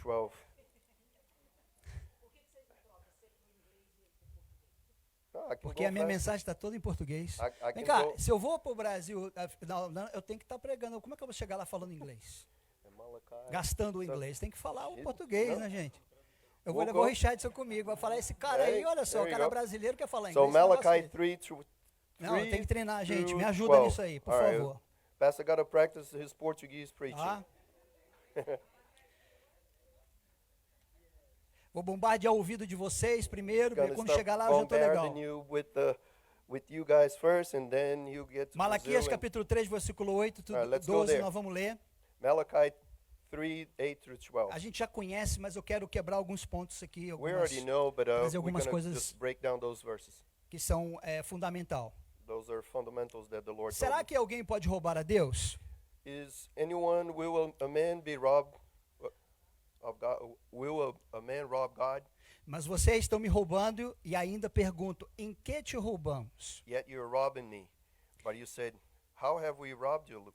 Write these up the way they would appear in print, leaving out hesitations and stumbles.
12. Porque a minha mensagem está toda em português. I Vem can cá, go- se eu vou para o Brasil, não, eu tenho que estar pregando. Como é que eu vou chegar lá falando inglês? Malachi. Gastando o So- inglês. Tem que falar o Shit, português, não. né, gente? Eu vou We'll levar o go. Richardson comigo. Vai falar, esse cara aí, Hey, olha só, o there you cara go. brasileiro quer falar So inglês. esse negócio Malachi dele. 3 through Não, eu tenho que treinar, gente. through Me ajuda 12. nisso aí, por All right. favor. Pastor got to practice his Portuguese preaching. Tá? Vou bombardear o ouvido de vocês primeiro, porque Gonna quando start chegar lá eu já estou legal. bombarding you with you guys first, and then you get to Malaquias Brazil. capítulo 3, versículo 8, Alright, let's go 12, there. nós vamos ler. Malachi 3, 8 through 12. A gente já conhece, mas eu quero quebrar alguns pontos aqui, We already algumas know, but trazer we're algumas going to coisas just break down those verses. que são fundamental. Those are fundamentals that the Lord Será told que alguém pode roubar a Deus? me. Will a man be robbed of God? Will a man rob God? Mas vocês estão me roubando e ainda pergunto, em que te roubamos? Yet you're robbing me. But you said, how have we robbed you?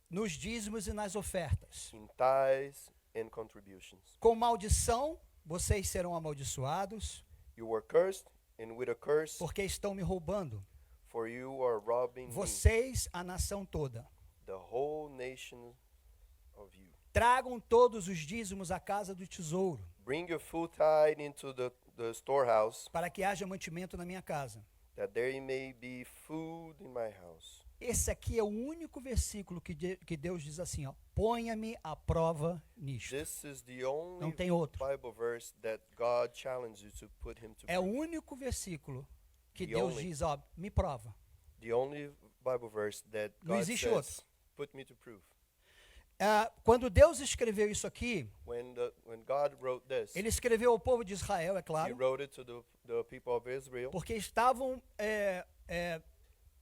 Nos dízimos e nas ofertas. In tithes and contributions. Com maldição, vocês serão amaldiçoados, You were cursed, and with a curse, porque estão me roubando. for you are robbing me, Vocês, a nação toda. the whole nation of you. Tragam todos os dízimos à casa do tesouro, Bring your full tithe into the storehouse, para que haja mantimento na minha casa. that there may be food in my house. Esse aqui é o único versículo que Deus diz assim, ó, ponha-me à prova nisto. This is the only Não tem outro. Bible verse that God challenged you to put him to É o proof. único versículo que The Deus only. diz, ó, me prova. The only Bible verse that Não God existe says, outro. put me to proof. Quando Deus escreveu isso aqui, When God wrote this, ele escreveu ao povo de Israel, é he claro, wrote it to the people of Israel, porque estavam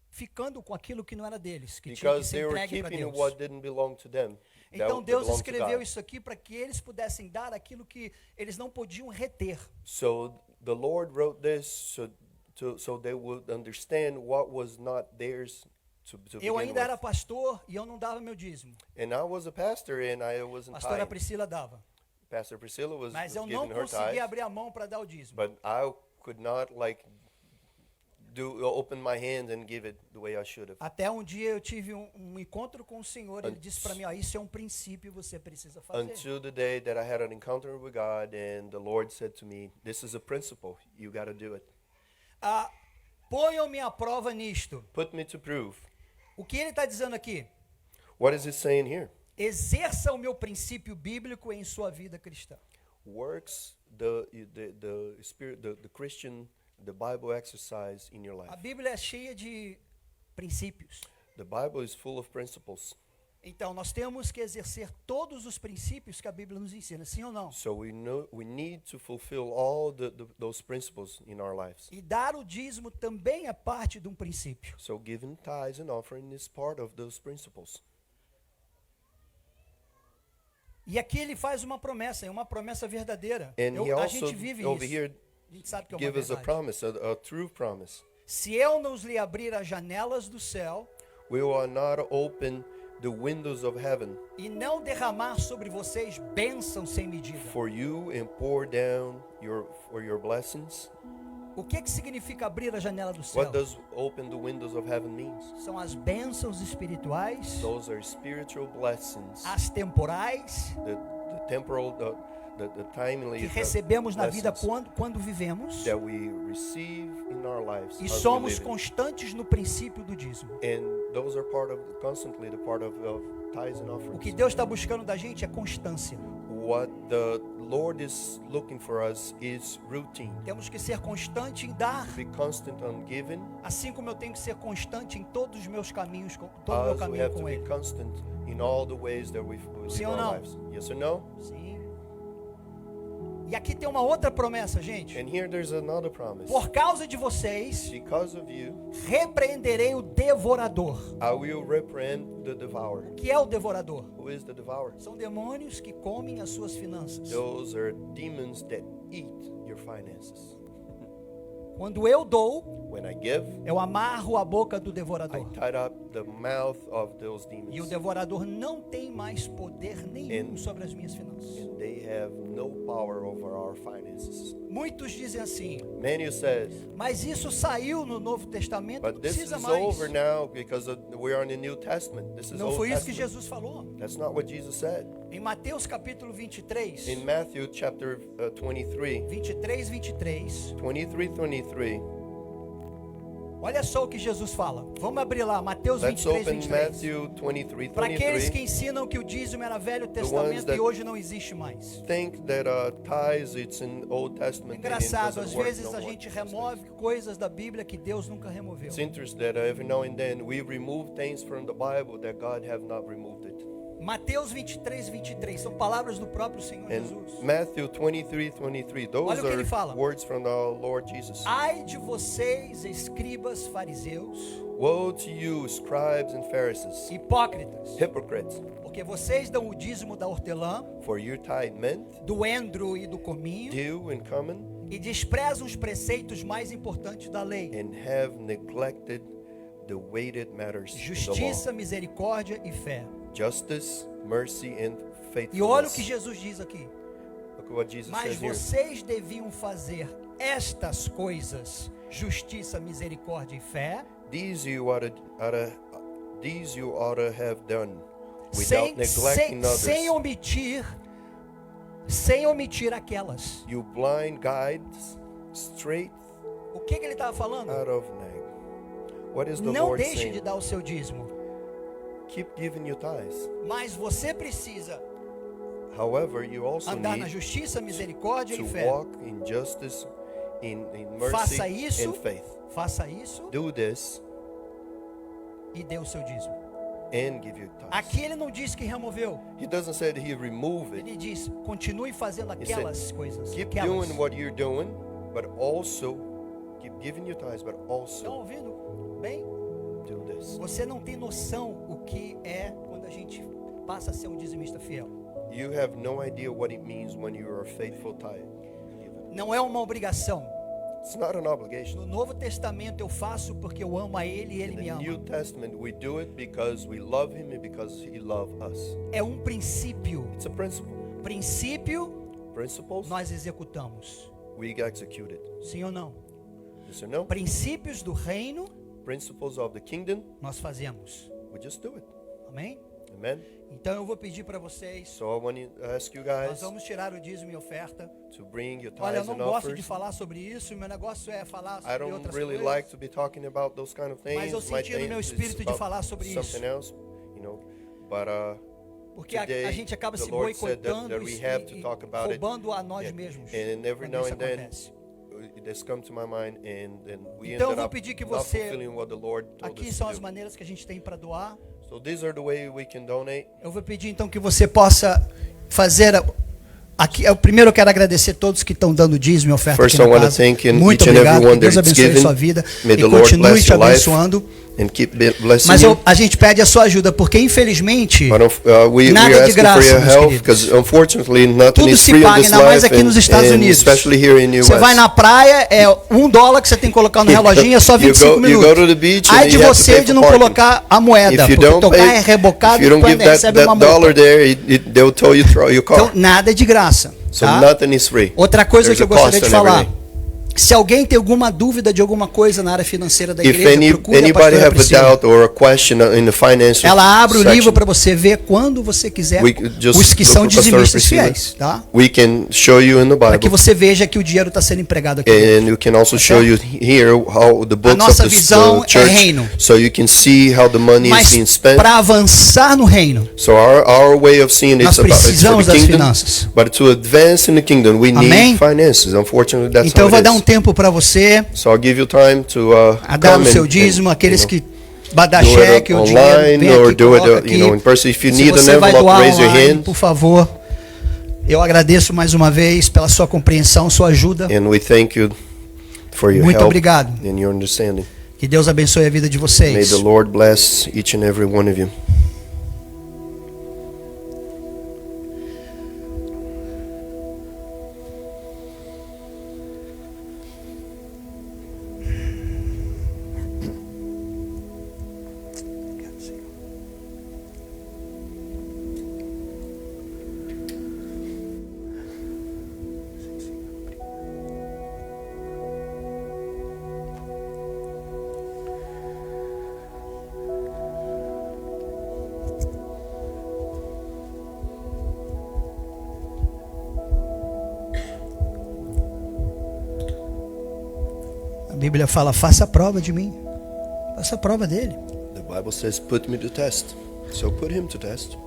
ficando com aquilo que não era deles, que tinha que because ser they were entregue para keeping Deus. what didn't belong to them. Então that Deus belonged to escreveu God. isso aqui para que eles pudessem dar aquilo que eles não podiam reter. So the Lord wrote this so they would understand what was not theirs to Eu begin ainda era with. pastor e eu não dava meu dízimo. And I was a pastor and I wasn't Pastora tithing. Priscila dava. Pastor Priscilla was Mas eu não giving her conseguia tithe, abrir a mão para dar o dízimo. but I could not open my hands and give it the way I should have. Até um dia eu tive um encontro com o Senhor e ele disse para mim, ó, isso é um princípio, você precisa fazer. Until the day that I had an encounter with God and the Lord said to me, this is a principle, you got to do it. Ponham-me à prova nisto. Put me to proof. O que ele está dizendo aqui? What is it saying here? Exerça o meu princípio bíblico em sua vida cristã. Works the spirit, the Christian, the Bible exercise in your A life. Bíblia é cheia de princípios. The Bible is full of principles. Então nós temos que exercer todos os princípios que a Bíblia nos ensina, sim ou não? So we need to fulfill all those principles in our lives. E dar o dízimo também é parte de um princípio. So giving tithes and offering is part of those principles. E aqui ele faz uma promessa, é uma promessa verdadeira. And he A also gente vive over isso. here A gente sabe que é uma give us a verdade. promise, a true promise. Se eu não lhe abrir as janelas do céu We will not open the windows of heaven e não derramar sobre vocês bênçãos sem medida. for you and pour down your blessings. O que significa abrir a janela do céu? What does open the windows of heaven means? São as bênçãos espirituais, Those are spiritual blessings, as temporais, the temporal, the timely que recebemos na vida blessings quando vivemos, that we receive in our lives e as we somos live in. constantes no princípio do dízimo. And those are constantly the part of tithes and O offerings. que Deus está buscando da gente é constância. What the Lord is looking for us is routine. Temos que ser constante em dar, Be constant on giving, assim como eu tenho que ser constante em todos os meus caminhos, todo o meu as we caminho have to com be Ele. constant in all the ways that we Sim live ou our não? lives. Yes or no? Sim. E aqui tem uma outra promessa, gente. And here there's another promise. Por causa de vocês, Because of you, repreenderei o devorador. I will reprehend the devourer. O que é o devorador? Who is the devourer? São demônios que comem as suas finanças. Those are demons that eat your finances. Quando eu dou, When I give, eu amarro a boca do I devorador. tied up the mouth of those E o demons. devorador não tem mais poder nenhum And- sobre as minhas finanças. And they have no power over our finances. Muitos dizem assim, Many says, mas isso saiu no Novo Testamento, não but this precisa is mais. over now because we are in the New Testament. This is Não Old foi isso que Testament. Jesus falou. That's not what Jesus said. Em Mateus capítulo 23, In Matthew chapter 23, 23, 23, olha só o que Jesus fala. Vamos abrir lá, Mateus let's 23, open 23. Matthew 23, Para aqueles que 23. ensinam que o dízimo era Velho ones Testamento that e hoje não existe mais. Think that tithes it's in Old Testament. and it Engraçado, doesn't às work vezes no a more gente these days. remove coisas da Bíblia que Deus nunca removeu. It's interesting that every now and then we remove things from the Bible that God have not removed it. Mateus 23, 23, são palavras do próprio Senhor And Jesus. Matthew 23, 23, those Olha o que ele fala. are words from our Lord Jesus. Ai de vocês, escribas, fariseus, Woe to you, scribes and Pharisees, hipócritas, hypocrites, porque vocês dão o dízimo da hortelã, for you tithe mint, do endro e do cominho, dew, and cumin, e desprezam os preceitos mais importantes da lei: and have neglected the weighted matters of the law. justiça, misericórdia e fé. Justice, mercy, and E olha o que faithfulness. Jesus diz aqui. Look at what Jesus Mas says here. vocês deviam fazer estas coisas: justiça, misericórdia e fé, These you ought to have done sem, without neglecting others. sem omitir aquelas. You blind guides straight O que ele estava falando? out of neg. What is the Não Lord deixe saying? de dar o seu dízimo, Keep giving your tithes. mas você precisa However, you also andar na need justiça, misericórdia e to fé. walk in justice, in mercy, Faça isso. and faith. Faça isso Do this e dê o seu dízimo. and give your tithes. Aqui ele não diz que removeu. He doesn't say that he remove it. Ele diz: continue fazendo said, aquelas coisas. Keep Aquelas. doing what you're doing, but also keep giving your tithes, but Estão also ouvindo bem? do this. Você não tem noção o que é quando a gente passa a ser um dizimista fiel. You have no idea what it means when you are a faithful tithe. Não é uma obrigação. It's not an obligation. No Novo Testamento eu faço porque eu amo a Ele e Ele In me the ama. New Testament, we do it because we love Him and because He loves us. É um princípio. It's a principle. Princípio Principles, nós executamos. we execute it. Sim ou não? Yes or no? Princípios do reino Principles of the kingdom, nós fazemos. we just do it. Amém? Amen. Então eu vou pedir para vocês, So I want to ask you nós guys vamos tirar o dízimo e oferta. to bring your Olha, eu tithes não and gosto de offers. falar sobre isso, meu negócio é falar I sobre don't outras really coisas. like to be talking about those kind of things. Mas eu My senti no thing meu is espírito de about falar sobre something isso. else, you know. But Porque today, a gente acaba the se Lord said boicotando that we have to talk about it. roubando a nós Yeah. mesmos. And every quando now isso and then, acontece. this come to my mind, and we Então eu ended vou up pedir que not você- fulfilling what the Lord told Aqui us são to as do. maneiras que a gente tem para doar. So these are the way we can donate. Eu vou pedir então que você possa fazer aqui. Eu primeiro quero agradecer todos que estão dando dízimo e oferta First, aqui I na want to casa. thank Muito each and obrigado. everyone Que Deus that it's abençoe a given. sua vida May e the Lord continue bless te your life abençoando. and keep blessing Mas you. a gente pede a sua ajuda porque infelizmente But we nada are de asking graça, for your meus help queridos. because unfortunately nothing tudo is se free in paga, this ainda mais life, aqui nos Estados and Unidos. especially here in Você US. vai na praia, é $1 que você tem que colocar no reloginho, é só 25 you minutos. go to the beach and Ai de you have to você pay de for não parking. colocar a moeda, If you porque don't tocar pay, é rebocado if you e don't tu give ainda recebe uma that dollar multa. there, they'll tow you through your car. Então, nada é de graça. So Tá? nothing is free. Outra coisa There's que eu a cost gostaria de on falar. everything. Se alguém tem alguma dúvida de alguma coisa na área financeira da If igreja, procure a anybody pastora have a Priscila. doubt or a question in the financial Ela abre o section, livro para você ver quando você quiser, we just os que look são for Pastora dizimistas Priscila. fiéis, tá? we can show you in the Para que Bible, você veja que o dinheiro está sendo empregado aqui. and we can also show you here how the books nossa of visão the é church, reino. so you can see how the money is Mas being spent. para avançar no reino, So our way of seeing nós it's about it's for precisamos the das kingdom, finanças. but to advance in the kingdom, we Amém? need finances. Unfortunately, that's então eu how vou it dar um is. tempo para você So I'll give you time to a dar o come seu and, dízimo, aqueles you know, que vai dar do it cheque ou dinheiro, online vem or aqui, do it, coloca you know, in aqui. person. If you Se need an você vai envelope, doar raise your online, hand, por favor. Eu agradeço mais uma vez pela sua compreensão, sua ajuda. and we thank you for your Muito help obrigado. and your understanding. Que Deus abençoe a vida de May vocês. the Lord bless each and every one of you. Bíblia fala, faça a prova de mim. Faça a prova dele. The Bible says, put me to test. So put him to test.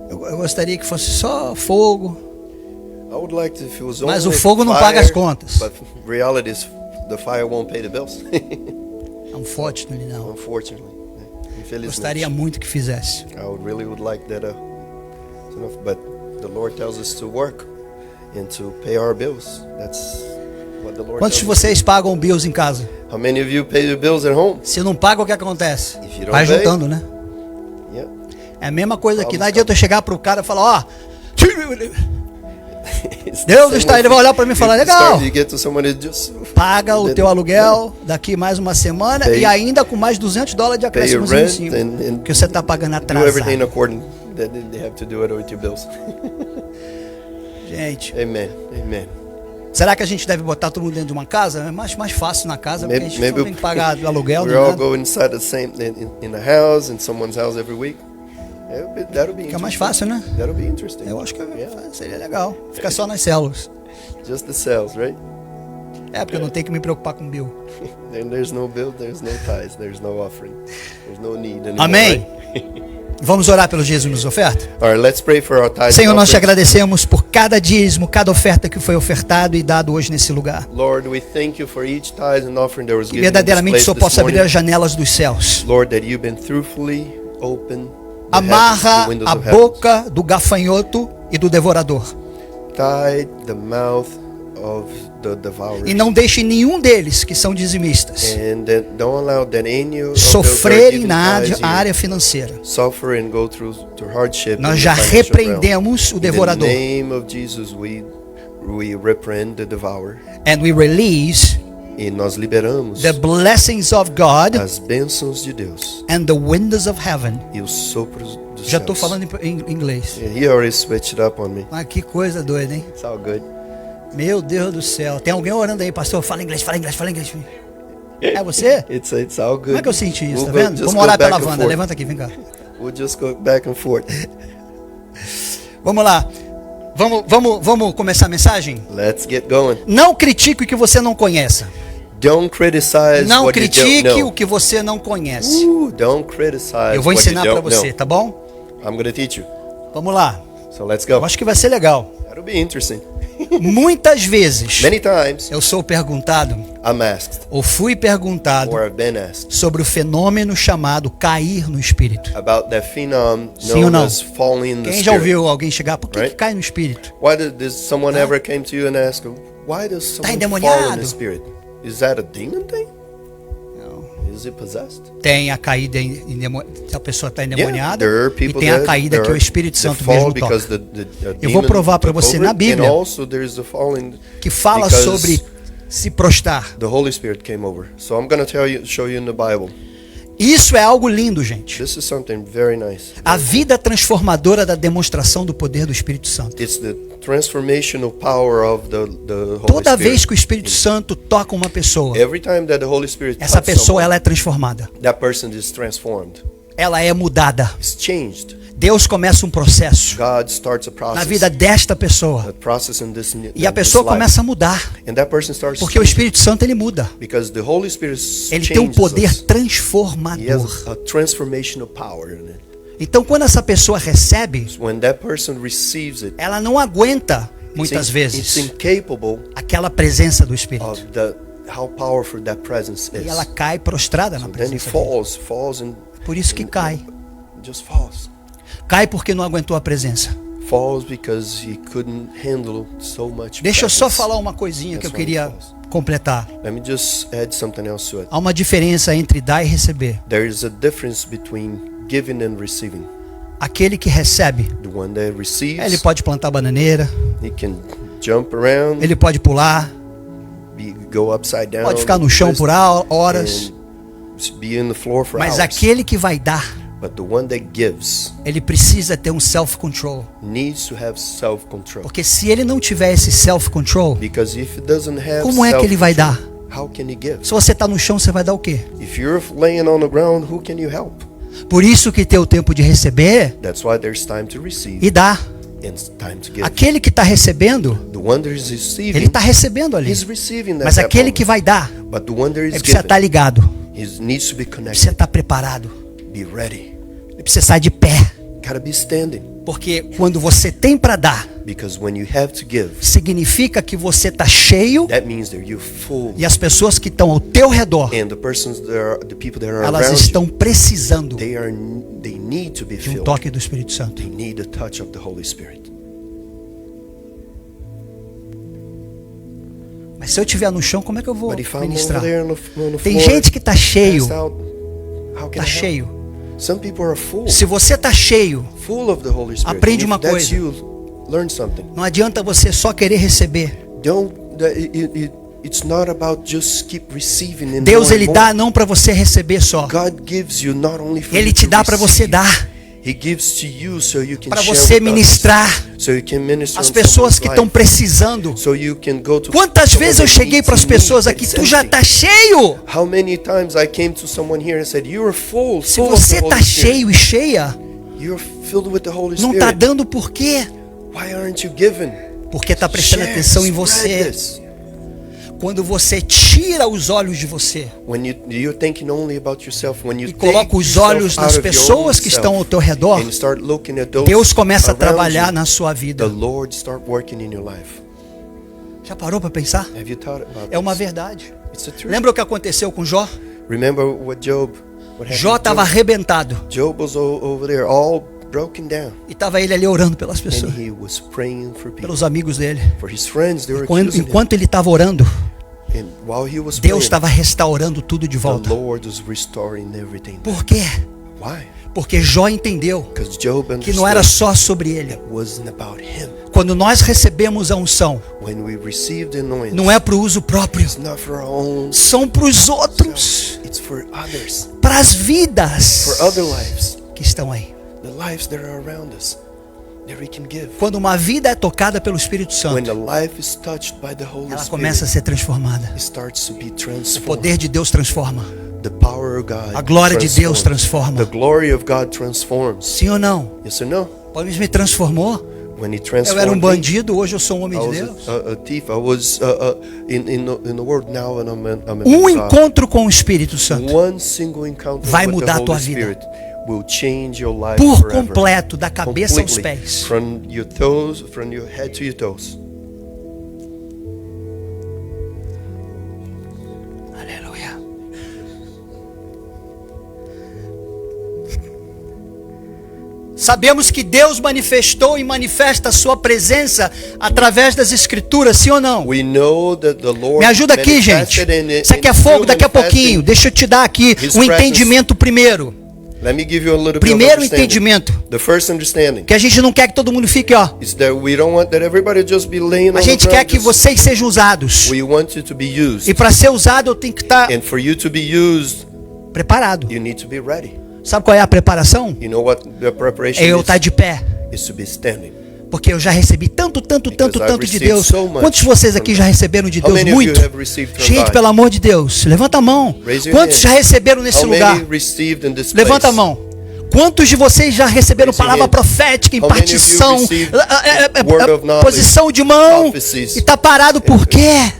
Eu gostaria que fosse só fogo. I would like to, if it was Mas only o fogo não fire, paga as contas. But reality is the fire won't pay the bills. Unfortunately, não. Unfortunately. Infelizmente. Gostaria muito que fizesse. I would like that but the Lord tells us to work and to pay our bills. That's what the Lord Quantos de tells us. vocês pagam bills em casa? How many of you pay your bills at home? Se não paga, o que acontece? If you don't Vai pay- juntando, né? Yeah. É a mesma coisa aqui. Não Vamos, adianta eu chegar pro cara e falar, ó, It's Deus the está, same ele vai olhar para mim e falar, you legal, you get to someone who just paga o teu aluguel daqui mais uma semana Pay- e ainda com mais $200 de pay your acréscimo em rent cima. and Que você está pagando do everything atrasado. according that they have to do it with your bills. Gente, Amen. Amen. será que a gente deve botar todo mundo dentro de uma casa? É mais fácil na casa, porque a gente Maybe não tem que pagar aluguel. we nem all nada. go inside the same in a house, in someone's house every week. That'll be Fica mais interesting. fácil, né? That'll be interesting. Eu acho que Yeah. seria legal. Ficar só nas células. Just the cells, right? É, porque eu não tenho que me preocupar com bill. Then there's no bill, there's no tithes, there's no offering, there's no need anymore. Amém. Right? Vamos orar pelos dízimos e oferta? All right, let's pray for our tithes. Senhor, and nós te offerings. agradecemos por cada dízimo, cada oferta que foi ofertado e dado hoje nesse lugar. Lord, we thank you for each tithe and offering that was Que given in this verdadeiramente o place Senhor this possa abrir morning. as janelas dos céus. Lord, that you've been truthfully open the Amarra windows a of heaven. boca do gafanhoto e do devorador. Tie the mouth of the devourer. E não deixe nenhum deles que são dizimistas And that don't allow that any of those sofrerem that na are área, giving a tithes área financeira. suffer and go through hardship. Nós in já the financial realm. repreendemos o devorador. In the name of Jesus, we reprehend the devourer. And we release E nós liberamos the blessings of God as bênçãos de Deus and the windows of heaven. e os sopros dos Já estou céus. falando em inglês. Yeah, he already switched it up on me. Ah, que coisa doida, hein? It's all good. Meu Deus do céu. Tem alguém orando aí, pastor? Fala inglês, fala inglês, fala inglês. É você? It's all good. Como é que eu senti isso, We'll tá go- vendo? just Vamos go orar back pela and Wanda. forth. Levanta aqui, vem cá. We'll just go back and forth. Vamos lá. Vamos começar a mensagem? Let's get going. Não critique o que você não conheça. Don't criticize Não what you don't critique know. o que você não conhece. Don't criticize Eu vou what you ensinar para don't você, know. tá bom? I'm going to teach you. Vamos lá. So let's Eu go. acho que vai ser legal. That'll be interesting. Muitas vezes Many times eu sou perguntado, I'm asked, ou fui perguntado, or I've been asked, sobre o fenômeno chamado cair no espírito. about that phenom Sim ou known não? as falling in the Quem já spirit. ouviu alguém chegar? Por que, Right? que cai no espírito? Why does someone ever came to you and ask, why does someone fall in endemoniado. the spirit? Is that a demon thing? Não. Is it possessed? Tem a caída se a pessoa está endemoniada, there are e people tem a that caída que o Espírito that Santo fall mesmo because toca. the Eu vou demon provar para took você over, na Bíblia, and also there's the falling que fala because sobre se prostrar. the Holy Spirit came over. So I'm going to show you in the Bible. Isso é algo lindo, gente. This is something very nice. A vida transformadora da demonstração do poder do Espírito Santo. It's the transformational power of the Holy Toda Spirit. vez que o Espírito Santo toca uma pessoa, Every time that the Holy Spirit essa touches pessoa someone, ela é transformada. that person is transformed. Ela é mudada. It's changed. Deus começa um processo God starts a na process. vida desta pessoa. A process in this, E a pessoa começa a mudar, and that person starts porque o Espírito Santo ele muda. because the Holy Spirit Ele tem um changes poder us. He transformador. has a transformational power in it. Então, quando essa pessoa recebe, When that person receives it, ela não aguenta muitas it's vezes incapable aquela presença do Espírito. of how powerful that presence is. E ela cai prostrada na Then he presença dele. falls and Por isso que cai. just falls. Cai porque não aguentou a presença. Falls because he couldn't handle so much. Deixa eu só presence. falar uma coisinha que eu That's why he queria falls. completar. Let me just add something else to it. Há uma diferença entre dar e receber. There is a difference between giving and receiving. Aquele que recebe, The one that receives, ele pode plantar bananeira, he can jump around, ele pode pular, go upside down, pode ficar no chão por horas. and be in the floor for Mas hours. aquele que vai dar, But the one that gives ele precisa ter um self-control. needs to have self-control. Porque se ele não tiver esse self-control, Because if it doesn't have como é que ele vai dar? how can you give? Se você está no chão, você vai dar o quê? If you're laying on the ground, who can you help? Por isso que tem o tempo de receber That's why there's time to receive e dar. and time to give. Aquele que está recebendo, The one that is ele receiving, está recebendo ali. he's receiving Mas that aquele moment. que vai dar, But the one that ele is precisa estar giving, ligado, he needs to be precisa connected, estar preparado, be ready. ele precisa estar de pé. Gotta be standing. Porque quando você tem para dar, Because when you have to give, significa que você está cheio that means that you're full. e as pessoas que estão ao teu redor, And the persons that are, the people that are elas around estão you, precisando they need to be de um filled. toque do Espírito Santo. They need the touch of the Holy Spirit. Mas se eu estiver no chão, como é que eu vou But if I'm over ministrar? there on the Tem floor, gente que está cheio, passed out, how can está I help? cheio. Some people are full, Se você está cheio, full of the Holy Spirit. Aprende And uma if that's coisa. you, learn something. não adianta você só querer receber. It's not about just keep receiving and Deus more and ele more. dá não para você receber só. God gives you not only for Ele you te to dá para você receive, dar, He gives to you so you can para share você with others. ministrar So you can minister as on pessoas someone's que estão life. precisando. So you can go to Quantas someone vezes eu that cheguei needs para as in need, pessoas aqui, that's tu já empty. está cheio. How many times I came to someone here and said, "You are full, Se full of você the está Holy Spirit. cheio e cheia, You're filled with the Holy não está Spirit. dando por quê? Why aren't you giving? Porque está prestando Share, atenção em spread você. this. Quando você tira os olhos de você When you're thinking only about yourself, when you e coloca os take olhos yourself nas out of your pessoas own que self estão ao teu redor, and start looking at those Deus começa a around trabalhar you, na sua the vida. Lord start working in your life. Já parou para pensar? Have you thought about É uma this? verdade. It's the truth. Lembra o que aconteceu com Jó? Remember what happened Jó to estava arrebentado Job was over there all broken down, e estava ele ali orando pelas and pessoas, he was praying for people, pelos amigos dele. for his friends. They were Quando, accusing him. enquanto ele estava orando, And while he was Deus praying, estava restaurando tudo de the volta. Lord was restoring everything. Por quê? Why? Porque Jó entendeu Because Job que não era understood só sobre ele. it wasn't about him. Quando nós recebemos a unção, When we receive the anointing, não é para o uso próprio, it's not for our own são para os outros, it's for others, para as vidas for other lives, que estão aí. the lives that are around us, that we can give. Quando uma vida é tocada pelo Espírito When Santo, the life is touched by the Holy ela começa a Spirit, ser transformada. it starts to be O transformed. poder de Deus transforma. The power of God A glória de Deus transforms. transforma. The glory of God transforms. Sim ou não? Yes or no? Paulo me transformou. When He Eu era um transformed me, bandido, hoje eu sou um homem I de was Deus. a thief. I was in the world now, and I'm a Um man of God. encontro com o Espírito Santo One single encounter vai with mudar the a tua Holy vida. Spirit will change your life por forever. completo, da cabeça aos Completely. pés. From your toes, from your head to your toes. Aleluia. Sabemos que Deus manifestou e manifesta a sua presença através das escrituras, sim ou não? We know that the Lord Me ajuda aqui, gente. manifested in it, Você quer and fogo still daqui a pouquinho? manifesting. Deixa eu te dar aqui His um presence. entendimento primeiro. Let me give you a little bit of Primeiro understanding. entendimento. The first understanding Que a gente não quer que todo mundo fique, ó. is that we don't want that everybody just be laying on A the gente ground. quer que Just- vocês sejam usados. We want you to be used. E para ser usado eu tenho que estar And for you to be used, preparado. you need to be ready. Sabe qual é a preparação? You know what the preparation É eu estar de pé. is to be standing. Porque eu já recebi tanto I've de received Deus. so much Quantos de vocês from aqui já receberam de How Deus? many of Muito. you have received from Gente, God? pelo amor de Deus, levanta a mão. Raise your Quantos hand. já receberam nesse How lugar? many received in this Levanta a place? mão. Quantos de vocês já receberam Raise your palavra hand. profética, How many of you impartição, received word of knowledge, posição de mão prophecies? e está parado por quê?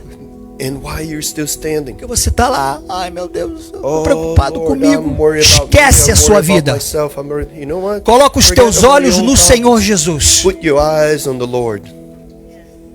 And why you're still standing? Porque você está lá, ai meu Deus, estou Oh, preocupado Lord, comigo. I'm worried about me, Esquece a I'm sua worried about vida. myself, you know what? Coloca os Forget teus about olhos your own no problems. Senhor Jesus. Put your eyes on the Lord,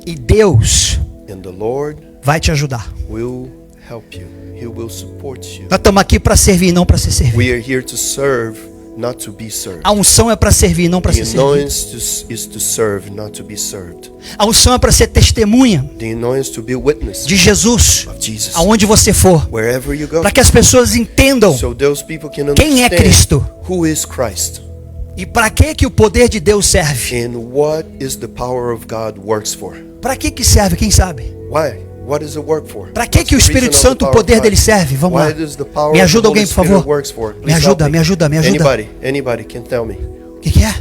E Deus and the Lord vai te ajudar. will help you. He will support you. Nós estamos aqui para servir, não para ser servido. We are here to serve, not to be served. A unção é para servir, não para The ser servido. anointing is to serve, not to be served. A unção é para ser testemunha The anointing is to be witness de Jesus, of Jesus. aonde você for, Wherever you go. para que as pessoas entendam So those people can quem é understand Cristo who is Christ e para que o poder de Deus serve. and what is the power of God works for. Para que serve? Quem sabe? Why? What does it work for? Para que What's o the Espírito reason of Santo, the o power of poder God? dele serve? Vamos lá. Why does the power Me of ajuda the alguém, Holy por Spirit favor. works for? Me Please ajuda, help me ajuda, me ajuda. Anybody can tell me. O que é?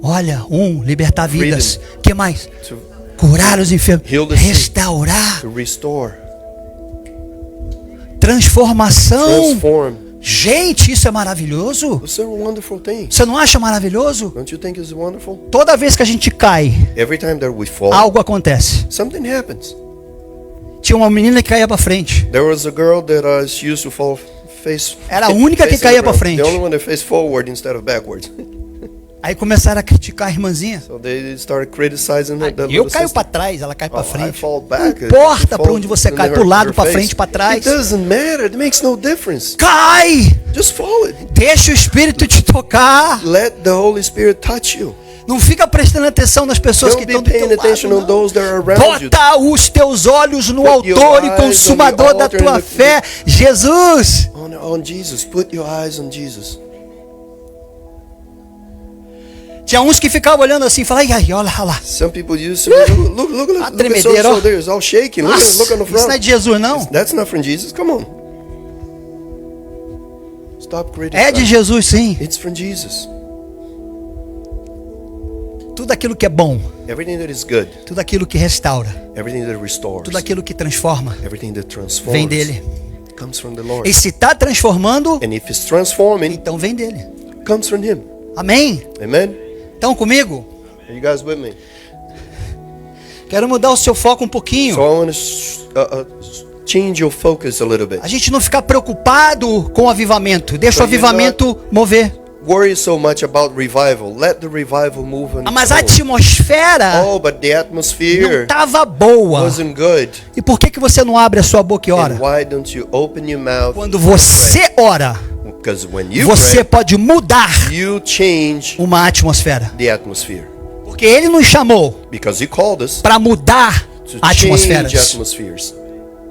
Olha, libertar vidas. O que mais? To Curar os enfermos. Heal the sick. Restaurar. restore. transformação. transformed. Gente, isso é maravilhoso. It's a wonderful thing. Você não acha maravilhoso? Don't you think it's wonderful? Toda vez que a gente cai, Every time that we fall, algo acontece. something happens. Tinha uma menina que caía para frente. There was a girl that she used to fall face. Era a única que facing caía the pra ground. frente. The only one that faced forward instead of backwards. Aí começaram a criticar a irmãzinha. So they started criticizing the Eu little caio sister. para trás, ela cai para I frente. fall back. Não importa You para onde você fall cai, in para o lado, her para face. frente, para trás. It doesn't matter. It makes no difference. Cai! Just fall it. Deixa o Espírito te tocar. Let the Holy Spirit touch you. Não fica prestando atenção nas pessoas que Don't estão be do teu paying attention lado. on Não. those that are around you. Bota os teus olhos no Put your autor e eyes on consumador the da altar tua and the- fé, Jesus. On Jesus. Put your eyes on Jesus. Tinha uns que ficavam olhando assim, falavam, ai, olha lá. Some people used to look A look at tremedeira, ó. so there. It's all shaking. Look Nossa, on the isso não é front. de Jesus, não. That's not from Jesus. Come on. Stop É de criticizing. Jesus, sim. It's from Jesus. Tudo aquilo que é bom, Everything that is good, tudo aquilo que restaura, everything that restores, tudo aquilo que transforma, everything that transforms, vem dele. comes from the Lord. E se está transformando, And if it's transforming, então vem dele. comes from Him. Amém? Amen. Estão comigo? Are you guys with me? Quero mudar o seu foco um pouquinho. So I want to change your focus a little bit. A gente não ficar preocupado com o avivamento. Deixa o So you're avivamento mover. Worry so much about revival. Let the revival move on Ah, mas its a own. atmosfera Oh, but the não atmosphere estava boa. wasn't good. E por que você não abre a sua boca e And ora? why don't you open your mouth? Quando você ora, Because when you você pray, pode mudar you change uma atmosfera. the atmosphere. Porque ele nos chamou Because He called us para mudar to atmosferas change atmospheres,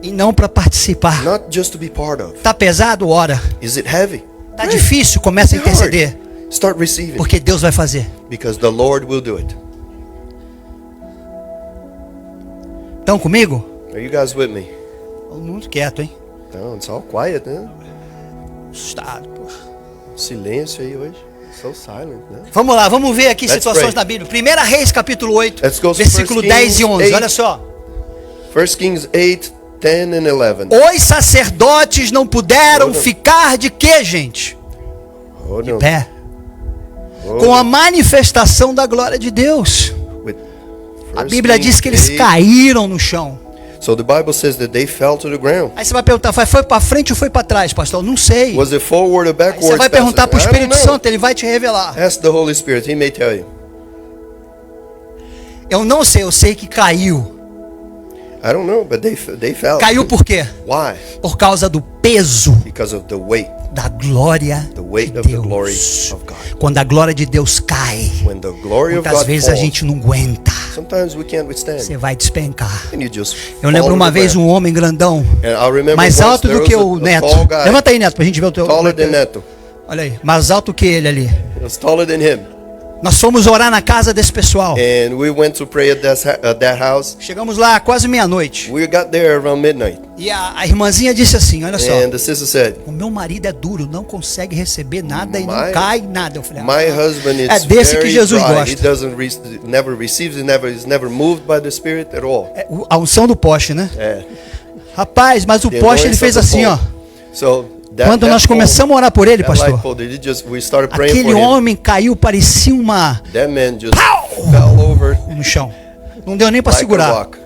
e não para participar. not just to be part of. Tá pesado? Ora. Is it heavy? Tá difícil? Começa a It's hard. interceder. Start receiving. Porque Deus vai fazer. Because the Lord will do it. Estão comigo? Are you guys with me? Muito quieto, hein? No, it's all quiet, né? Assustado, poxa. Silêncio aí hoje. So silent, né? Vamos lá, vamos ver aqui Let's situações pray. da Bíblia. 1 Reis, capítulo 8, Let's go to versículo 1 10 e Kings 11. 8. Olha só. 1 Kings 8, 10 and 11. Os sacerdotes não puderam Hold on. ficar de quê, gente? Hold De on. pé. Hold Com a on. manifestação da glória de Deus. With A 1 Bíblia Kings diz que eles 8. caíram no chão. So the Bible says that they fell to the ground. Aí você vai perguntar, foi para frente ou foi para trás, pastor? Não sei. Was it forward or Aí backwards? você vai perguntar para o Pastor? I Espírito don't know. Santo, ele vai te revelar. Ask the Holy Spirit. He may tell you. Eu não sei, eu sei que caiu. I don't know, but they fell. Caiu por quê? Why? Por causa do peso Because of the weight da glória The weight de of the glory Deus. of God. Quando a glória de Deus cai, When the glory of muitas God vezes a falls, gente não aguenta. sometimes we can't withstand. Você vai despencar. And you just Eu lembro fall uma to the vez ground. um homem grandão, And I remember mais once alto there do que was o a Neto. tall guy, Levanta aí, Neto, pra gente ver o teu. taller than Neto. Olha aí, mais alto que ele ali. He was taller than him. Nós fomos orar na casa desse pessoal. And we went to pray at that house. Chegamos lá quase meia-noite. We got there around midnight. E a irmãzinha disse assim, olha só. And the sister said, O meu marido é duro, não consegue receber nada e não My- cai nada. Eu falei, my husband é is desse que very Jesus dry. He gosta. doesn't never receives, is never moved by the Spirit at all. É a unção do poste, né? É. Rapaz, mas o The poste ele anointing fez of the assim, ó. pole. So that, Quando that nós pole, começamos a orar por ele, that light pastor, pole, we started praying aquele for him. homem caiu, parecia uma That man just fell over no chão. Não deu nem para like a segurar. rock.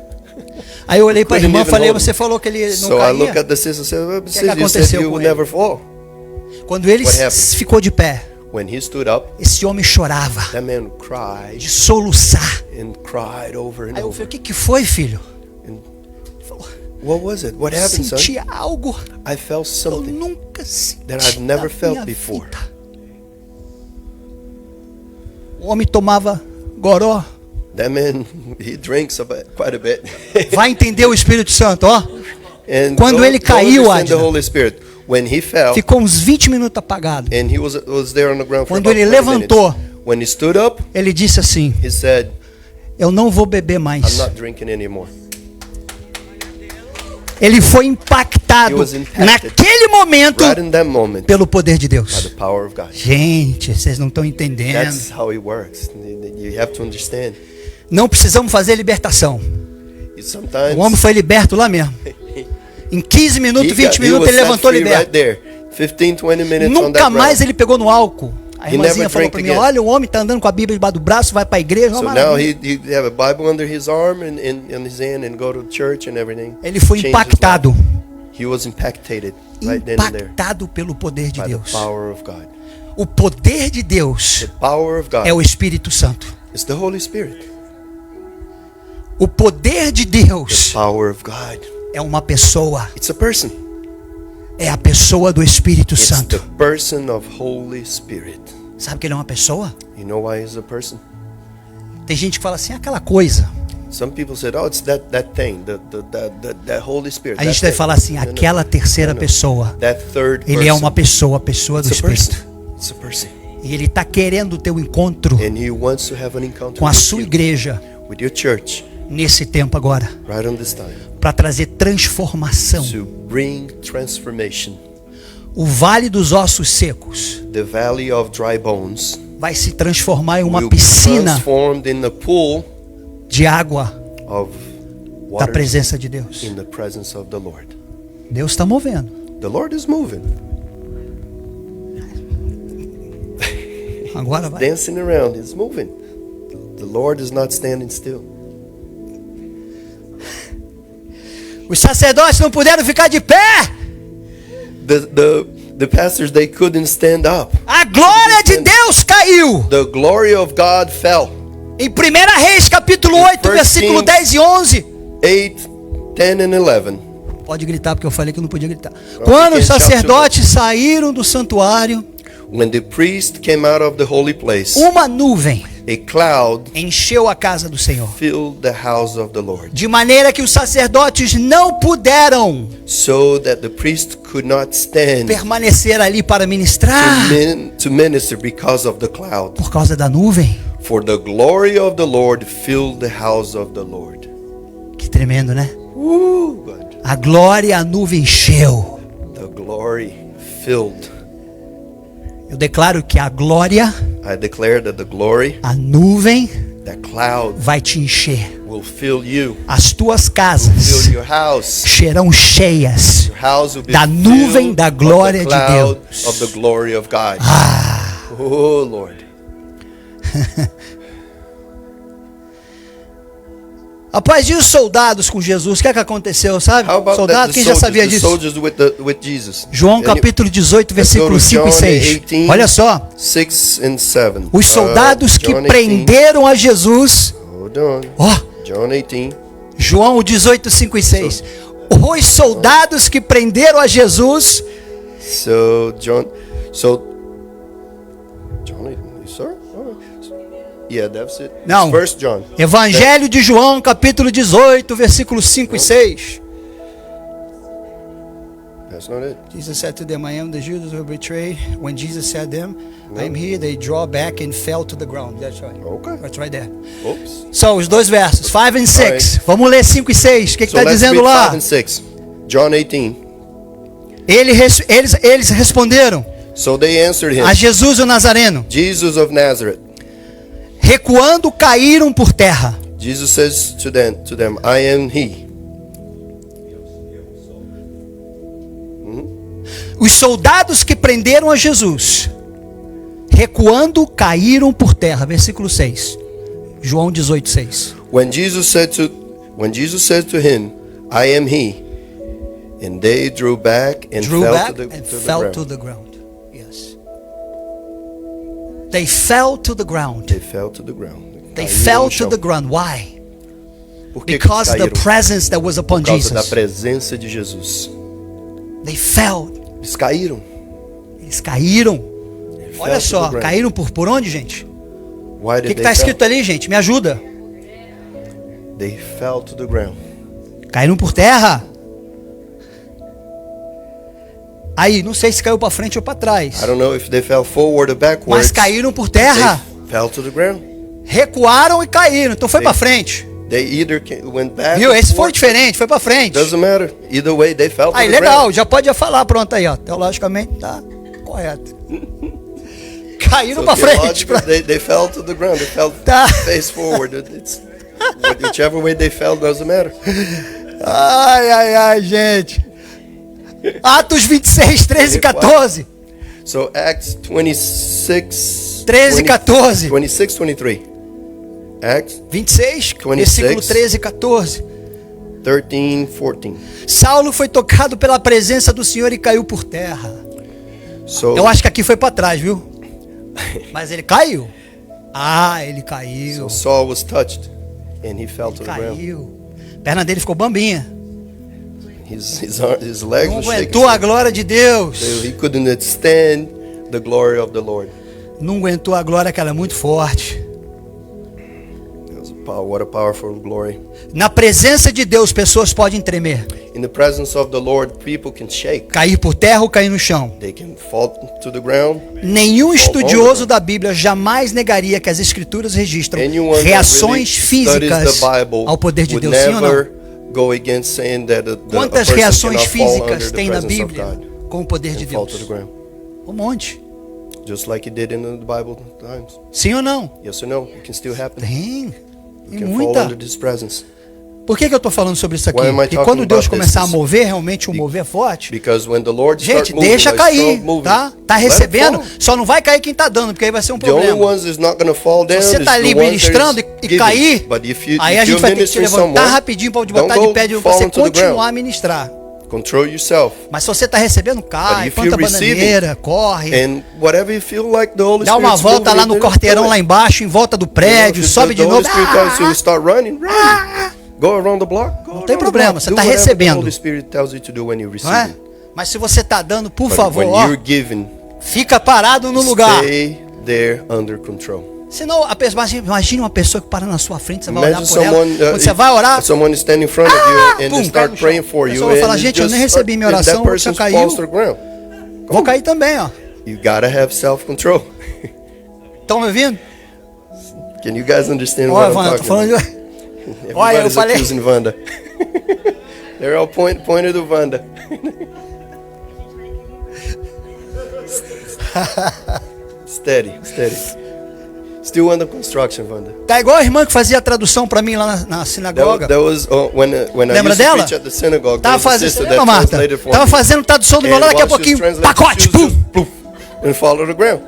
Aí eu olhei para a Couldn't irmã e even falei, hold você him. falou que ele não So I look caía. at the sister and said, well, que sis, you said aconteceu you com would ele? never fall. Quando ele What happened? ficou de pé, When he stood up, esse homem chorava that man cried de soluçar. and cried over and Aí eu over. falei, o que foi, filho? And Ele falou, what was it? What happened, son? senti algo I felt que eu something. nunca senti that I've never na felt minha before. vida. O homem tomava goró. That man, he drinks quite a bit. Vai entender o Espírito Santo, ó. And Quando ele caiu, understand the Adna, Holy Spirit. When he fell, ficou uns 20 minutos apagado. and he was there on the ground for Quando about ele 20 levantou, minutes. When he stood up, ele disse assim, he said, eu não vou beber I'm mais. not drinking anymore. Ele foi impactado He was impacted. naquele momento Right in that moment, pelo poder de by the Deus. power of God. Gente, vocês não estão entendendo. That's how it works. You have to understand. Não precisamos fazer libertação. Sometimes O homem foi liberto lá mesmo. Em 15 minutos, He 20 was minutos, ele set levantou free liberto. right there. 15, 20 minutes on Nunca that mais ground. ele pegou no álcool. A He irmãzinha never falou drank para mim, again. olha, o homem tá andando com a Bíblia debaixo do braço, vai para a igreja, uma So now maravilha. he have a Bible under his arm and in his hand and go to church and everything. Ele foi Changed his impactado. life. He was impacted right then and there Impactado pelo poder de by the Deus. power of God. O poder de Deus The power of God é o Espírito Santo. is the Holy Spirit. O poder de The Deus power of God. é uma pessoa. It's a person. É a pessoa do Espírito It's Santo. the person of Holy Spirit. Sabe que ele é uma pessoa? You know why he's a person? Tem gente que fala assim, aquela coisa. Some people said, "Oh, it's that thing, that Holy Spirit." A that gente deve thing." falar assim, No, no. aquela terceira No. pessoa. That third Ele é person. uma pessoa, a pessoa do It's a person. Espírito. It's a person. E ele está querendo ter um encontro And he wants to have an encounter com a with sua you, igreja with your church, nesse tempo agora, right on this time, para trazer transformação. to bring transformation. O vale dos ossos secos The valley of dry bones vai se transformar em uma will be piscina transformed in a pool de água of da water presença de Deus. in the presence of the Lord. Deus está movendo. The Lord is moving, Agora vai. dancing around. He's moving. The Lord is not standing still. Os sacerdotes não puderam ficar de pé. The pastors, they couldn't stand up. A glória de Deus caiu. The glory of God fell. Em 1 Reis, capítulo 8, First versículo Kings. 10 e 11. 8, 10 and 11. Pode gritar, porque eu falei que não podia gritar. you Quando can os shout sacerdotes saíram do santuário, When the priest came out of the holy place, uma nuvem a cloud encheu a casa do Senhor. filled the house of the Lord, De maneira que os sacerdotes não puderam so that the priest could not stand permanecer ali para ministrar to minister because of the cloud. por causa da nuvem. For the glory of the Lord filled the house of the Lord. Que tremendo, né? God. A glória e a nuvem encheu. The glory filled. Eu declaro que a glória, I declare that the glory, a nuvem that cloud, vai te encher. will fill you, As tuas fill casas your house. serão cheias Your house will be da nuvem filled da glória of de the cloud Deus. of the glory of God. Ah, Oh Lord. rapaz, e os soldados com Jesus? O que é que aconteceu, sabe? How about Soldado, the quem já sabia soldiers, disso? the soldiers with Jesus? João Any- capítulo 18, Let's go to versículos 5 e John 6. 18. Olha só, 6 and 7. os soldados que John 18. prenderam a Jesus. Hold on. Ó, John 18. João 18, 5 e 6. Os soldados que prenderam a Jesus John 18, sir? Yeah, that's it. Não. It's 1 John. Evangelho de João, capítulo 18, versículos 5 e 6. That's not it. Jesus said to them, I am the Judas who betrayed. When Jesus said them, I am here, they draw back and fell to the ground. That's right. Okay. That's right there. Oops. São os dois versos, 5 and 6. Alright. Vamos ler 5 e 6. O que So está let's dizendo read lá? 5 and 6. John 18. Eles responderam So they answered him, a Jesus o Nazareno. Jesus of Nazareth. Recuando, caíram por terra. Jesus says to them, I am he. Os soldados que prenderam a Jesus, recuando, caíram por terra. Versículo 6. João 18, 6. When Jesus said to him, I am he, and they drew back and Drew fell back to the, and to the fell ground. to the ground. Yes. They fell to the ground. They fell to the ground. They Caíram fell no to chão. the ground. Why? Por que Because que the caíram? presence that was upon Por causa da Jesus. presença de Jesus. They fell. Eles caíram. Eles caíram. They fell Olha to só, the ground. caíram por onde, gente? Why O did que they está fell? escrito ali, gente? Me ajuda. They fell to the ground. Caíram por terra. Aí, não sei se caiu para frente ou para trás. I don't know if they fell forward or backwards. Mas caíram por terra. They fell to the ground. Recuaram e caíram. Então foi para frente. They either went back Viu? or Esse foi forward. diferente, foi para frente. Doesn't matter. Either way, they fell to Aí, the legal, ground. já pode falar, pronto aí, ó. Teologicamente tá correto. Caíram So para frente. theologically, they fell to the ground. They fell Tá. face forward. Whichever way they fell doesn't matter. Ai, ai, ai, gente. Atos 26, 13 e 14. So Acts 26, 13 e 14. 26, 23. Acts 26, versículo 13 e 14. 13, 14. Saulo foi tocado pela presença do Senhor e caiu por terra. So, Eu acho que aqui foi para trás, viu? Mas ele caiu. Ah, ele caiu. so Saul was touched and he fell to the ground. Caiu. A perna dele ficou bambinha. His legs Não were shaking. aguentou a glória de Deus. He couldn't stand the glory of the Lord. Não aguentou a glória, que ela é muito forte. It was what a powerful glory. Na presença de Deus, pessoas podem tremer. In the presence of the Lord, people can shake. Cair por terra ou cair no chão. They can fall to the ground. Nenhum estudioso da Bíblia jamais negaria que as escrituras registram Anyone that reações really studies físicas the Bible ao poder de would Deus, sim ou never não? go against saying that a Quantas person reações cannot fall under físicas the tem na presence of Bíblia God com o poder de and fall to the Deus? ground. Um monte. Just like it did in the Bible times. Sim ou não? Yes or no? It can still happen. Tem. You Tem can fall muita. under this presence. Por que eu estou falando sobre isso aqui? Why am I Porque talking quando Deus about começar a this? mover, realmente um mover forte, Because when the Lord starts gente, moving, deixa like cair, strong moving, tá? Tá let it recebendo, fall. só não vai cair quem tá dando, porque aí vai ser um The only problema. ones that's not going to fall down Se você is tá ali the ones ministrando that is e giving. cair, But if you, aí a if gente you're vai ter que te ministering levantar someone, rapidinho para don't botar de go pé, para fall você into the continuar ground. a ministrar. Control yourself. Mas se você tá recebendo, cai, But if planta you're receiving, bananeira, corre, And whatever you feel like the Holy dá uma Spirit's volta moving lá in no there, quarteirão do lá it. embaixo, em volta do prédio, If sobe de the novo. Holy Spirit tells you to start running, run. Go around the block. Go Não tem around the problema, block. você Do tá whatever recebendo. The Holy Spirit tells you to do when you receive Não é? it. Mas se você tá dando, por But favor, when ó, you're giving, fica parado no lugar. stay there under control. Senão, imagine uma pessoa que para na sua frente, você vai orar Imagine por ela. someone, Quando você vai orar, someone is standing in front of you and pum, they cai no start chão. praying for A you, pessoa vai falar, and gente, eu just nem recebi minha and oração, that você person caiu. falls to the ground. vou cair também, ó. You gotta have self-control. Estão me ouvindo? Can you guys understand Olha, what I'm Wanda, tô talking falando about? de... Olha, eu Everybody's falei. accusing Wanda. They're all pointed to Wanda. Steady. Still under construction, Wanda. Tá igual a irmã que fazia a tradução pra mim lá na sinagoga. That was when I Lembra used to dela? preach at the synagogue. Tava There was a fazendo, sister lembra, that Marta? translated for Tava me. fazendo tradução do meu And lado, daqui a while she was pouquinho, translating, pacote, she pum! was just poof, and fall to the ground.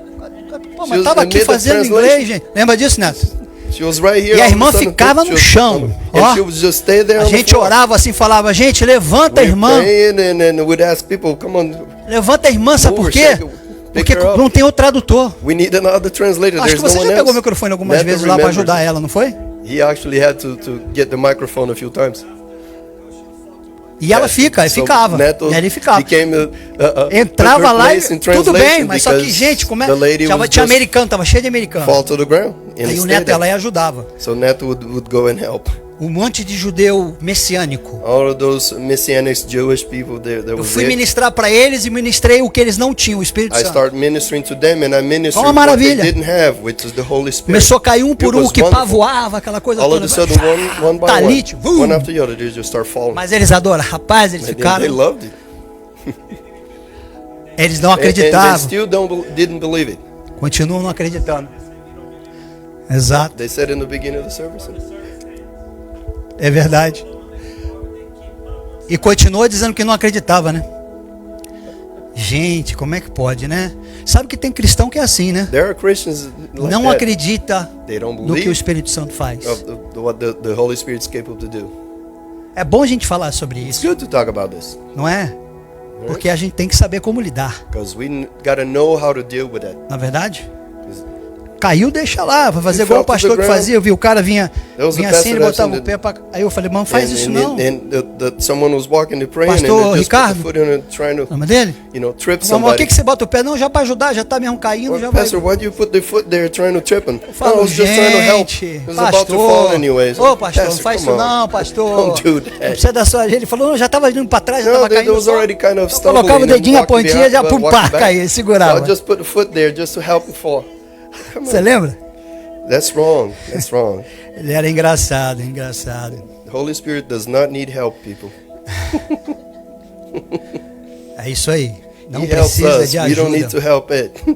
Pô, She mas was tava in aqui mid of fazendo translation. inglês, gente. Lembra disso, Neto? She was right here. E a all of irmã sudden, ficava she no was chão. on the- Ó. And she would just stay there A on the gente floor. orava assim, falava, gente, levanta a We're irmã. praying and we'd ask people, come on, Levanta a irmã, sabe por Move quê? her, shake her, Porque pick her up. não tem outro tradutor. we need another translator. Acho There's que no você one já pegou o else. microfone algumas Neto vezes lá pra remembers. ajudar ela, não foi? He actually had to get the microphone a few times. E ela fica, e So ficava. Neto E ele ficava. became Entrava took her lá e place in tudo bem, translation mas só que, because gente, como é? the lady Já was tinha just americano, tava cheio de americano. fall to the ground. And Aí o stay Neto there. ia lá e ajudava. So Neto would go and help. Um monte de judeu messiânico. All of those Messianic Jewish people there. That Eu was fui it. ministrar para eles e ministrei o que eles não tinham, o Espírito I Santo. started ministering to them and I ministered Uma what they maravilha. didn't have, which is the Holy Spirit. Começou a cair um por It um, was que wonderful. voava, aquela coisa All toda. of a sudden, one by Talite, one after the other, they just start falling. Mas eles adoram. Rapaz, eles And ficaram. they loved it. Eles não And they acreditavam. still didn't believe it. Continuam não acreditando. Exato. They said in the beginning of the service. É verdade. E continua dizendo que não acreditava, né? Gente, como é que pode, né? Sabe que tem cristão que é assim, né? There are Christians like Não that. acredita They don't no que o believe Espírito Santo faz. of what the Holy Spirit is capable to do. É bom a gente falar sobre It's isso, good to talk about this não é? Porque a gente tem que saber como lidar, because we gotta know how to deal with that. na verdade? Caiu, deixa lá, vai fazer You igual o fell to pastor the que ground. fazia. Eu vi o cara vinha There was a assim, ele pastor botava that o pé pra... Aí eu falei, mano, faz isso não. Someone was walking to praying and Pastor they just put Ricardo. the foot in and trying to, O nome dele? trip Não, mas o que somebody. que você bota o pé? Não, já pra ajudar, já tá mesmo caindo, Well, já vai. Pastor, why do you put the foot there trying to trip him? falo, I was just trying to help. gente, He was about to fall pastor, anyways. ô pastor, não Pastor, faz come isso on. não, pastor. Don't do Não that. precisa da sua... Ele falou, não, já tava indo pra trás, já No, tava there caindo. was só. already kind of Eu colocava o stumbling and dedinho, a walking pontinha, behind, já pum, walking pá, back. caía, So I segurava. just put the foot there just to help him fall. Come Você on. lembra? That's wrong. That's wrong. Ele era engraçado, engraçado. The Holy Spirit does not need help, people. É isso aí. Não He helps precisa us. de We don't need to ajuda. help it. We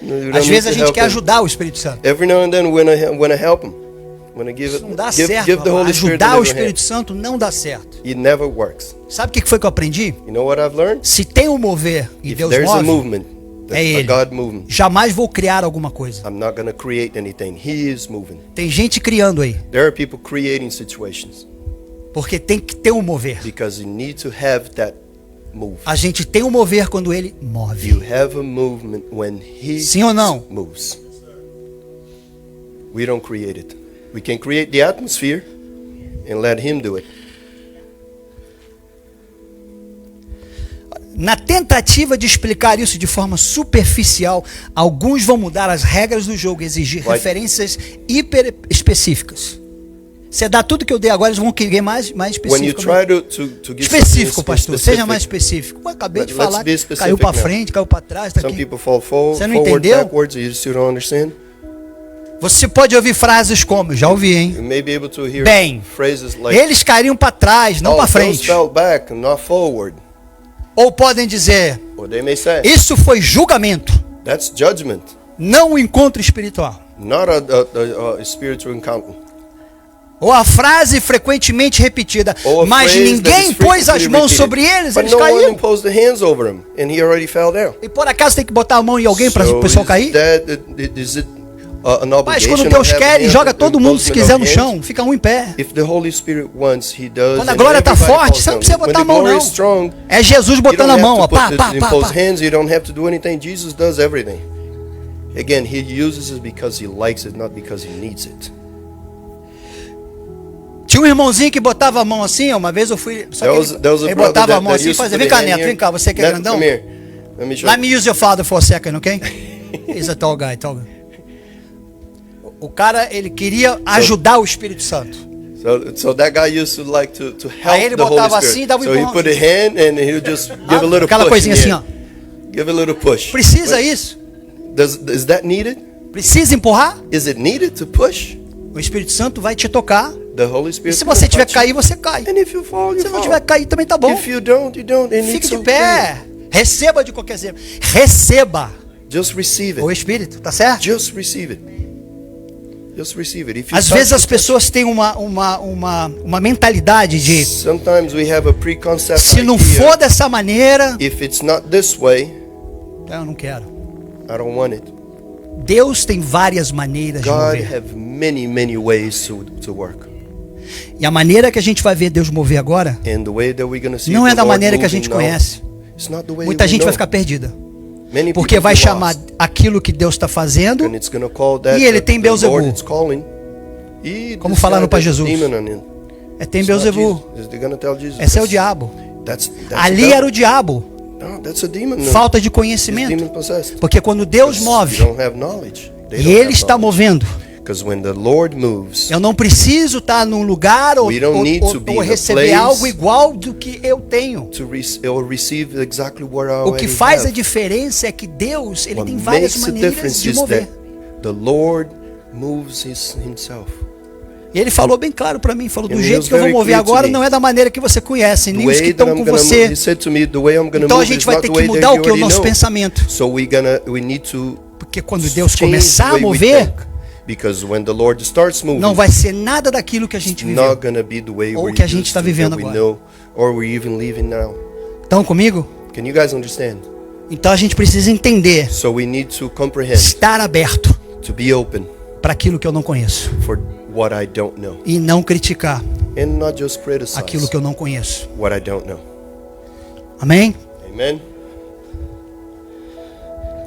don't Às need vezes a to gente help quer him. ajudar o Espírito Santo. Every now and then when I help him. When I give Isso it, não dá give certo. the Holy Spirit Ajudar o the Espírito hand. Santo não dá certo. It never works. Sabe o que foi que eu aprendi? You know what I've learned? Se tem um mover e If Deus there's a move, movement, that's é a Ele. God movement. Jamais vou criar alguma coisa. I'm not going to create anything. He is moving. Tem gente criando aí, There are people creating situations porque tem que ter um mover. because you need to have that move. A gente tem um mover quando Ele You move. have a movement when He Sim ou não? moves. We don't create it. We can create the atmosphere and let Him do it. Na tentativa de explicar isso de forma superficial, alguns vão mudar as regras do jogo e exigir Vai. referências hiper específicas. Você dá tudo que eu dei agora, eles vão querer mais When you específico. try to give Específico, something pastor. specific, Seja mais específico. Eu acabei de Let's falar, be specific caiu para now. frente, caiu para trás, tá some aqui. people fall Você não forward, entendeu? backwards. You still don't understand. Você pode ouvir frases como, já ouvi, hein? You may be able to hear Bem, phrases like, Eles cairiam para trás, não "Oh, para those frente. fell back, not forward." Ou podem dizer, Or they may say, isso foi julgamento, "That's judgment, não um encontro espiritual. not a spiritual encounter." Ou a frase frequentemente repetida, Or a mas phrase ninguém that is pôs as frequently mãos repeated, sobre eles, but eles no one caíram. imposed the hands over him, and he already fell down. E por acaso tem que botar a mão em alguém para So o pessoal is cair? is it an Mas obligation quando to Deus have quer, Ele hands, joga todo mundo, se imposement quiser, of no hands? chão. Fica um em pé. If the Holy Spirit wants, He does. Quando a and glória está everybody forte, falls você não down. precisa botar When a mão, the glory não. is strong, É Jesus you botando don't a have mão, to ó. Pá, put pá, the pá, impose pá. hands. You don't have to do anything. Jesus does everything. Again, He uses it because He likes it, not because He needs it. Tinha um irmãozinho que botava a mão assim, ó, uma vez eu fui. Só que ele brother botava a mão that assim e used to fazia, put vem a cá, hand Neto, here. vem cá, você que é Neto, grandão. come here. Let me show Let you. me use your father for a second, okay? He's a tall guy, tall guy. O cara, ele queria ajudar o Espírito Santo. So that guy used to like to Aí help ele the Holy botava Spirit. assim, dava um So he empurrão. put a hand and he would just give a little Aquela push. coisinha in the assim, hand. ó. Give a little push. Precisa isso? Is that needed? Precisa empurrar? Is it needed to push? O Espírito Santo vai te tocar. The Holy E Spirit. se will você tiver que touch cair, you. você cai. And if you fall, you Se não fall. tiver que cair, também tá bom. If you don't, you don't. And Fique it's de okay. pé. Receba de qualquer jeito. Receba Just receive o it. Espírito, tá certo? Just receive it. Just receive it. If you Às touch vezes it, as pessoas têm uma mentalidade de sometimes we have a preconceived se não idea. for dessa maneira, If it's not this way, eu não quero. I don't want it. Deus tem várias maneiras de God mover. have many ways to work. E a maneira que a gente vai ver Deus mover agora And the way that we're going to see não é the da Lord maneira que a moving gente now, conhece. it's not the way Muita we gente know. vai ficar perdida. Many Porque people vai feel chamar lost. aquilo que Deus está fazendo. And it's going to call that E ele the tem Beelzebul. Lord is calling. E Como this falaram guy, para that Jesus. demon on him. É tem It's not Beelzebul. Jesus. They're going to tell Jesus. Esse é o diabo. That's Ali the era o devil. diabo. No, that's a demon. No. Falta de He's conhecimento. demon possessed. Porque quando Deus You move don't have knowledge. They e don't Ele have está knowledge. movendo, Because when the Lord moves, eu não preciso estar num lugar ou, We don't need to be ou in a receber place algo igual do que eu tenho. he'll receive exactly what I O already que faz a have. diferença é que Deus, ele What tem várias makes the maneiras difference de is mover. that the Lord moves himself. E ele falou bem claro para mim, falou do And he jeito was que eu vou very mover clear to agora me. não é da maneira que você conhece, The nem os que way that estão I'm com gonna você. move, he said to me, the way I'm gonna Então a move gente is vai not ter the que way mudar that o you que? O already nosso know. pensamento. So we need to Porque quando Deus change começar the a way we mover, think. Because when the Lord starts moving, não vai ser nada daquilo que a gente it's viveu. not gonna be the way Ou we're que a gente used está to, vivendo that we agora. know, or we're even living now. Estão comigo? Can you guys understand? Então a gente precisa entender, So we need to comprehend, estar aberto to be open para aquilo que eu não conheço for what I don't know, e não criticar and not just criticize aquilo que eu não conheço. what I don't know. Amém? Amen.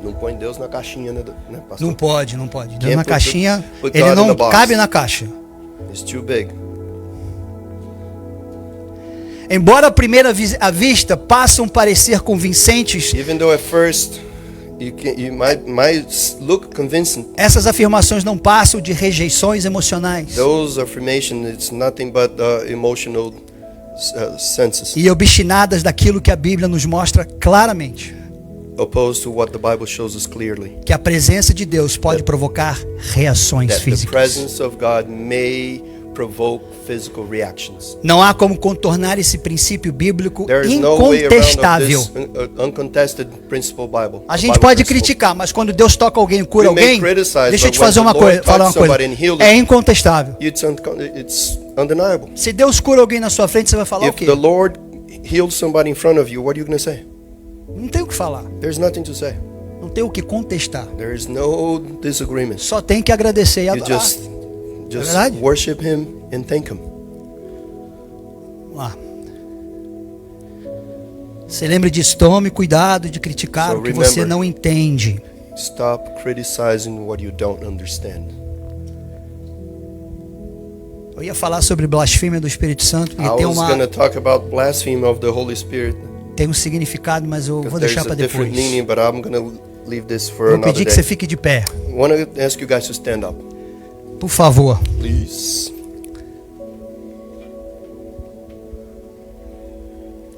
Não põe Deus na caixinha, né, pastor? Não pode, não pode. Deus Can't na put caixinha, put ele God in não the box. cabe na caixa. It's too big. Embora à primeira vista possam parecer convincentes, Even though at first you might look convincing, essas afirmações não passam de rejeições emocionais those affirmations, it's nothing but emotional senses, e obstinadas daquilo que a Bíblia nos mostra claramente, opposed to what the Bible shows us clearly. que a presença de Deus pode provocar reações That the físicas. presence of God may provoke physical reactions. Não há como contornar esse princípio bíblico There is no way around of incontestável. this uncontested principle Bible. A gente pode criticar, mas quando Deus toca alguém e cura We may alguém, criticize, deixa eu but te fazer when uma the coisa, Lord falar uma touched somebody coisa. and healed É them, incontestável. It's undeniable. Se Deus cura alguém na sua frente, você vai falar o If quê? the Lord heals somebody in front of you, what are you going to say? Não tem o que falar, There's nothing to say. não tem o que contestar. There is no disagreement. Só tem que agradecer e You adorar. just verdade? worship Him and thank Him. Vamos lá. Você lembre disso, tome cuidado de criticar So o que você remember. não entende. Stop criticizing what you don't understand. Eu ia falar sobre blasfêmia do Espírito Santo, I porque was going to talk about blasphemy of the Holy Spirit. tem um significado, mas eu vou Because deixar there's para a different depois. meaning, but I'm going to leave this for Vou another pedir que day. você fique de pé, I want to ask you guys to stand up, por favor. please.